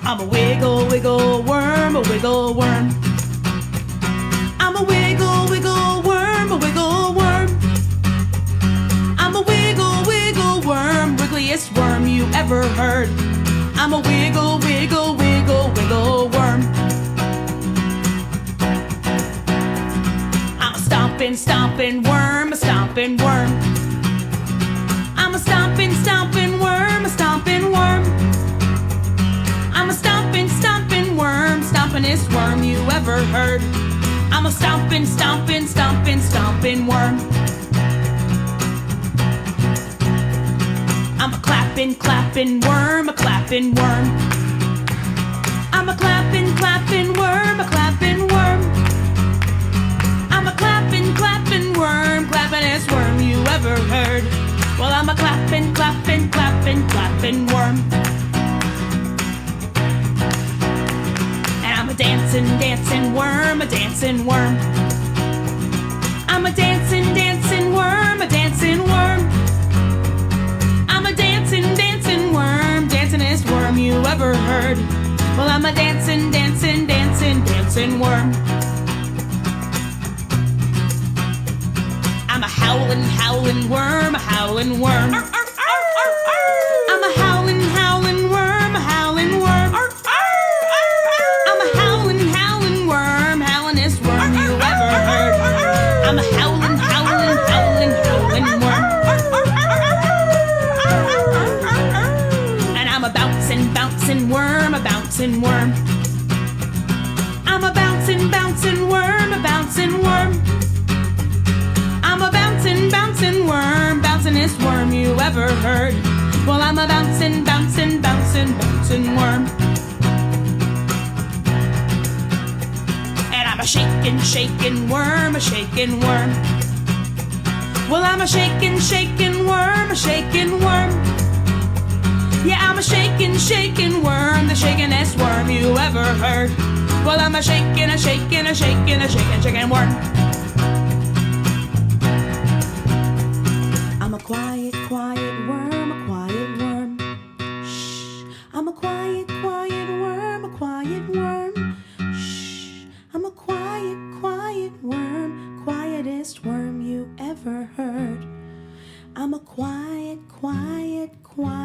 I'm a wiggle, wiggle worm, a wiggle worm. I'm a wiggle, wiggle worm, a wiggle worm. I'm a wiggle, wiggle worm, wiggliest worm you ever heard. I'm a wiggle, wiggle, wiggle, wiggle worm. I'm a stompin', stompin' worm, a stompin' worm. I'm a stompin', stompin' worm, a stompin' worm. I'm a stompin', stompin' worm, stompin'est worm you ever heard. I'm a stompin', stompin', stompin', stompin' worm. I'm a clappin', clappin' worm, a clappin' worm. I'm a clappin', clappin' worm, a clappin' worm. I'm a clappin', clappin' worm, clappin'est worm you ever heard. Well, I'm a clappin', clappin', clappin', clappin' worm. And I'm a dancin', dancin' worm, a dancin' worm. I'm a dancin', dancin' worm, a dancin' worm. I'm a dancin', dancin' worm, dancingest worm you ever heard. Well, I'm a dancin', dancin', dancin', dancin' worm. I'm a howlin', howlin' worm, a howlin' worm. I'm a howlin', howlin' worm, a howlin' worm. I'm a howlin', howlin' worm, howlin'est worm you ever heard. I'm a howlin', howlin', howlin', howlin' worm. And I'm a bouncin', bouncin' worm, a bouncin' worm. I'm a bouncin', bouncin' worm, a bouncin' worm. I'm a bouncin', bouncin' worm, bouncingest worm you ever heard. Well, I'm a bouncin', bouncin', bouncin', bouncin' worm. And I'm a shakin', shakin' worm, a shakin' worm. Well, I'm a shakin', shakin' worm, a shakin' worm. Yeah, I'm a shakin', shakin' worm, the shakin'est worm you ever heard. Well, I'm a shakin', a shakin', a shakin', a shakin', shakin' worm. I'm a quiet, quiet worm, a quiet worm. Shh. I'm a quiet, quiet worm, a quiet worm. Shh. I'm a quiet, quiet worm, quietest worm you ever heard. I'm a quiet, quiet, quiet